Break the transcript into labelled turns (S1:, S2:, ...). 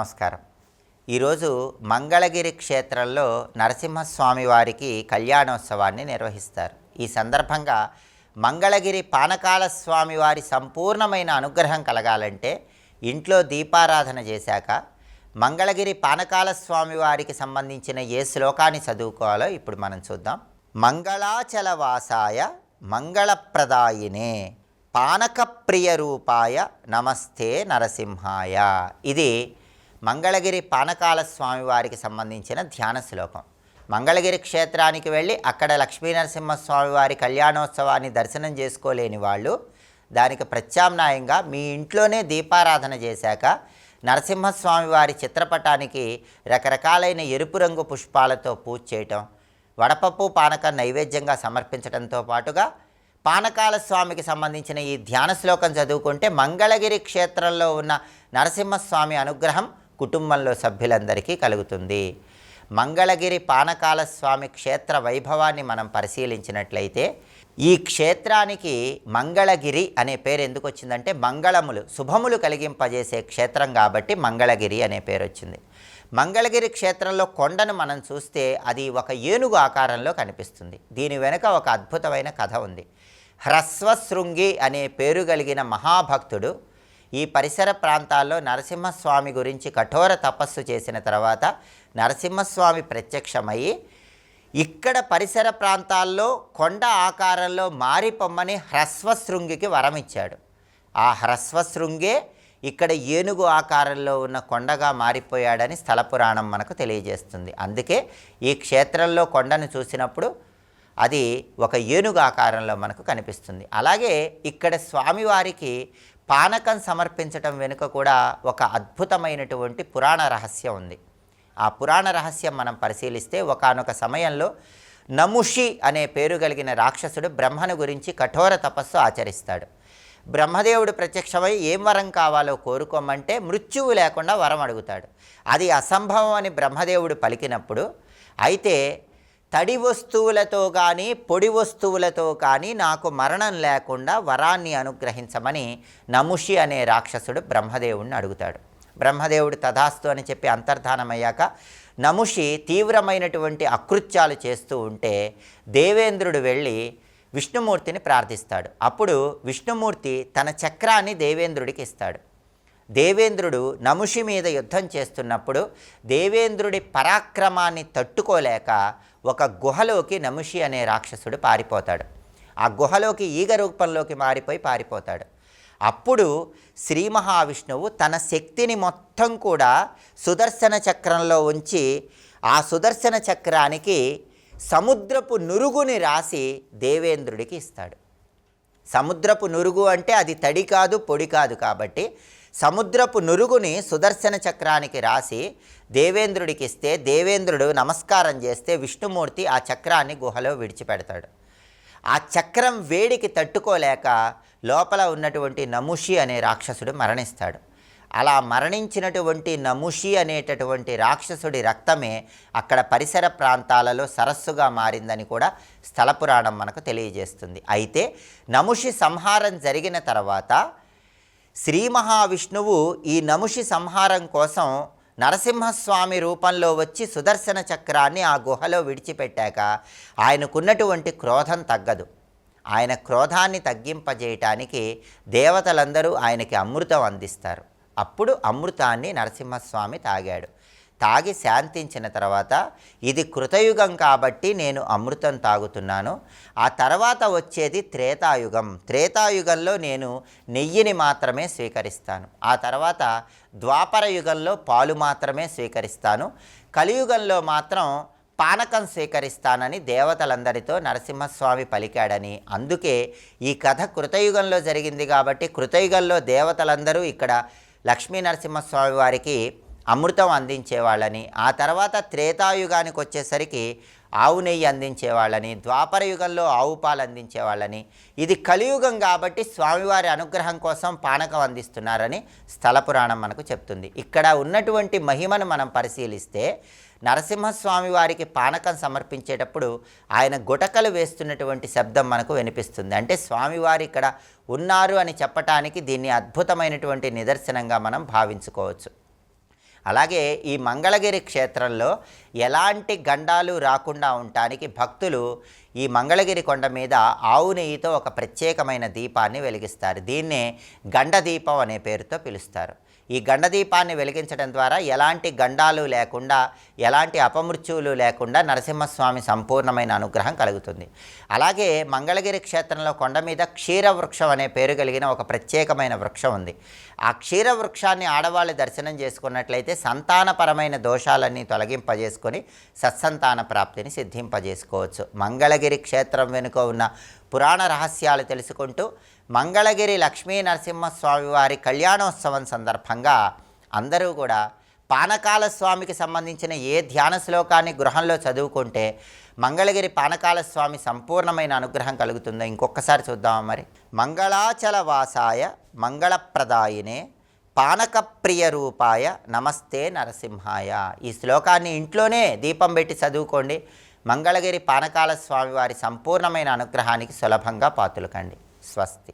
S1: నమస్కారం. ఈరోజు మంగళగిరి క్షేత్రంలో నరసింహస్వామి వారికి కళ్యాణోత్సవాన్ని నిర్వహిస్తారు. ఈ సందర్భంగా మంగళగిరి పానకాల స్వామి వారి సంపూర్ణమైన అనుగ్రహం కలగాలంటే ఇంట్లో దీపారాధన చేశాక మంగళగిరి పానకాల స్వామి వారికి సంబంధించిన ఏ శ్లోకాన్ని చదువుకోవాలో ఇప్పుడు మనం చూద్దాం. మంగళాచలవాసాయ మంగళప్రదాయినే పానకప్రియ రూపాయ నమస్తే నరసింహాయ. ఇది మంగళగిరి పానకాల స్వామి వారికి సంబంధించిన ధ్యాన శ్లోకం. మంగళగిరి క్షేత్రానికి వెళ్ళి అక్కడ లక్ష్మీనరసింహస్వామి వారి కళ్యాణోత్సవాన్ని దర్శనం చేసుకోలేని వాళ్ళు దానికి ప్రత్యామ్నాయంగా మీ ఇంట్లోనే దీపారాధన చేశాక నరసింహస్వామి వారి చిత్రపటానికి రకరకాలైన ఎరుపు రంగు పుష్పాలతో పూజ చేయటం, వడపప్పు పానకం నైవేద్యంగా సమర్పించడంతో పాటుగా పానకాల స్వామికి సంబంధించిన ఈ ధ్యాన శ్లోకం చదువుకుంటే మంగళగిరి క్షేత్రంలో ఉన్న నరసింహస్వామి అనుగ్రహం కుటుంబంలో సభ్యులందరికీ కలుగుతుంది. మంగళగిరి పానకాల స్వామి క్షేత్ర వైభవాన్ని మనం పరిశీలించినట్లయితే ఈ క్షేత్రానికి మంగళగిరి అనే పేరు ఎందుకు వచ్చిందంటే మంగళములు శుభములు కలిగింపజేసే క్షేత్రం కాబట్టి మంగళగిరి అనే పేరు వచ్చింది. మంగళగిరి క్షేత్రంలో కొండను మనం చూస్తే అది ఒక ఏనుగు ఆకారంలో కనిపిస్తుంది. దీని వెనుక ఒక అద్భుతమైన కథ ఉంది. హ్రస్వశృంగి అనే పేరు కలిగిన మహాభక్తుడు ఈ పరిసర ప్రాంతాల్లో నరసింహస్వామి గురించి కఠోర తపస్సు చేసిన తర్వాత నరసింహస్వామి ప్రత్యక్షమయ్యి ఇక్కడ పరిసర ప్రాంతాల్లో కొండ ఆకారంలో మారిపొమ్మని హ్రస్వశృంగికి వరం ఇచ్చాడు. ఆ హ్రస్వశృంగే ఇక్కడ ఏనుగు ఆకారంలో ఉన్న కొండగా మారిపోయాడని స్థల పురాణం మనకు తెలియజేస్తుంది. అందుకే ఈ క్షేత్రంలో కొండను చూసినప్పుడు అది ఒక ఏనుగు ఆకారంలో మనకు కనిపిస్తుంది. అలాగే ఇక్కడ స్వామివారికి పానకం సమర్పించటం వెనుక కూడా ఒక అద్భుతమైనటువంటి పురాణ రహస్యం ఉంది. ఆ పురాణ రహస్యం మనం పరిశీలిస్తే ఒకానొక సమయంలో నముషి అనే పేరు కలిగిన రాక్షసుడు బ్రహ్మను గురించి కఠోర తపస్సు ఆచరిస్తాడు. బ్రహ్మదేవుడు ప్రత్యక్షమై ఏం వరం కావాలో కోరుకోమంటే మృత్యువు లేకుండా వరం అడుగుతాడు. అది అసంభవం అని బ్రహ్మదేవుడు పలికినప్పుడు అయితే తడి వస్తువులతో కానీ పొడి వస్తువులతో కానీ నాకు మరణం లేకుండా వరాన్ని అనుగ్రహించమని నముషి అనే రాక్షసుడు బ్రహ్మదేవుడిని అడుగుతాడు. బ్రహ్మదేవుడు తథాస్తు అని చెప్పి అంతర్ధానమయ్యాక నముషి తీవ్రమైనటువంటి అకృత్యాలు చేస్తూ ఉంటే దేవేంద్రుడు వెళ్ళి విష్ణుమూర్తిని ప్రార్థిస్తాడు. అప్పుడు విష్ణుమూర్తి తన చక్రాన్ని దేవేంద్రుడికి ఇస్తాడు. దేవేంద్రుడు నముషి మీద యుద్ధం చేస్తున్నప్పుడు దేవేంద్రుడి పరాక్రమాన్ని తట్టుకోలేక ఒక గుహలోకి నముషి అనే రాక్షసుడు పారిపోతాడు. ఆ గుహలోకి ఈగ రూపంలోకి మారిపోయి పారిపోతాడు. అప్పుడు శ్రీ మహావిష్ణువు తన శక్తిని మొత్తం కూడా సుదర్శన చక్రంలో ఉంచి ఆ సుదర్శన చక్రానికి సముద్రపు నురుగుని రాసి దేవేంద్రుడికి ఇస్తాడు. సముద్రపు నురుగు అంటే అది తడి కాదు పొడి కాదు కాబట్టి సముద్రపు నురుగుని సుదర్శన చక్రానికి రాసి దేవేంద్రుడికి ఇస్తే దేవేంద్రుడు నమస్కారం చేస్తే విష్ణుమూర్తి ఆ చక్రాన్ని గుహలో విడిచిపెడతాడు. ఆ చక్రం వేడికి తట్టుకోలేక లోపల ఉన్నటువంటి నముషి అనే రాక్షసుడు మరణిస్తాడు. అలా మరణించినటువంటి నముషి అనేటటువంటి రాక్షసుడి రక్తమే అక్కడ పరిసర ప్రాంతాలలో సరస్సుగా మారిందని కూడా స్థల పురాణం మనకు తెలియజేస్తుంది. అయితే నముషి సంహారం జరిగిన తర్వాత శ్రీ మహావిష్ణువు ఈ నముషి సంహారం కోసం నరసింహస్వామి రూపంలో వచ్చి సుదర్శన చక్రాన్ని ఆ గుహలో విడిచిపెట్టాక ఆయనకున్నటువంటి క్రోధం తగ్గదు. ఆయన క్రోధాన్ని తగ్గింపజేయటానికి దేవతలందరూ ఆయనకి అమృతం అందిస్తారు. అప్పుడు అమృతాన్ని నరసింహస్వామి తాగాడు. తాగి శాంతించిన తర్వాత ఇది కృతయుగం కాబట్టి నేను అమృతం తాగుతున్నాను, ఆ తర్వాత వచ్చేది త్రేతాయుగం, త్రేతాయుగంలో నేను నెయ్యిని మాత్రమే స్వీకరిస్తాను, ఆ తర్వాత ద్వాపర యుగంలో పాలు మాత్రమే స్వీకరిస్తాను, కలియుగంలో మాత్రం పానకం స్వీకరిస్తానని దేవతలందరితో నరసింహస్వామి పలికాడని, అందుకే ఈ కథ కృతయుగంలో జరిగింది కాబట్టి కృతయుగంలో దేవతలందరూ ఇక్కడ లక్ష్మీ నరసింహస్వామి వారికి అమృతం అందించేవాళ్ళని, ఆ తర్వాత త్రేతాయుగానికి వచ్చేసరికి ఆవు నెయ్యి అందించేవాళ్ళని, ద్వాపర యుగంలో ఆవు పాలు అందించేవాళ్ళని, ఇది కలియుగం కాబట్టి స్వామివారి అనుగ్రహం కోసం పానకం అందిస్తున్నారని స్థల పురాణం మనకు చెప్తుంది. ఇక్కడ ఉన్నటువంటి మహిమను మనం పరిశీలిస్తే నరసింహస్వామి వారికి పానకం సమర్పించేటప్పుడు ఆయన గుటకలు వేస్తున్నటువంటి శబ్దం మనకు వినిపిస్తుంది. అంటే స్వామివారు ఇక్కడ ఉన్నారు అని చెప్పటానికి దీన్ని అద్భుతమైనటువంటి నిదర్శనంగా మనం భావించుకోవచ్చు. అలాగే ఈ మంగళగిరి క్షేత్రంలో ఎలాంటి గండాలు రాకుండా ఉండటానికి భక్తులు ఈ మంగళగిరి కొండ మీద ఆవు నెయ్యితో ఒక ప్రత్యేకమైన దీపాన్ని వెలిగిస్తారు. దీన్నే గండ దీపం అనే పేరుతో పిలుస్తారు. ఈ గండ దీపాన్ని వెలిగించడం ద్వారా ఎలాంటి గండాలు లేకుండా, ఎలాంటి అపమృత్యువులు లేకుండా నరసింహస్వామి సంపూర్ణమైన అనుగ్రహం కలుగుతుంది. అలాగే మంగళగిరి క్షేత్రంలో కొండ మీద క్షీరవృక్షం అనే పేరు కలిగిన ఒక ప్రత్యేకమైన వృక్షం ఉంది. ఆ క్షీర వృక్షాన్ని ఆడవాళ్ళు దర్శనం చేసుకున్నట్లయితే సంతానపరమైన దోషాలన్నీ తొలగింపజేసుకొని సత్సంతాన ప్రాప్తిని సిద్ధింపజేసుకోవచ్చు. మంగళగిరి క్షేత్రం వెనుక ఉన్న పురాణ రహస్యాలు తెలుసుకుంటూ మంగళగిరి లక్ష్మీ నరసింహస్వామి వారి కళ్యాణోత్సవం సందర్భంగా అందరూ కూడా పానకాల స్వామికి సంబంధించిన ఏ ధ్యాన శ్లోకాన్ని గృహంలో చదువుకుంటే మంగళగిరి పానకాల స్వామి సంపూర్ణమైన అనుగ్రహం కలుగుతుందో ఇంకొకసారి చూద్దామా మరి. మంగళాచల వాసాయ మంగళప్రదాయినే పానకప్రియ రూపాయ నమస్తే నరసింహాయ. ఈ శ్లోకాన్ని ఇంట్లోనే దీపం పెట్టి చదువుకోండి. మంగళగిరి పానకాల స్వామి వారి సంపూర్ణమైన అనుగ్రహానికి సులభంగా పాత్రులు కండి. స్వస్తి.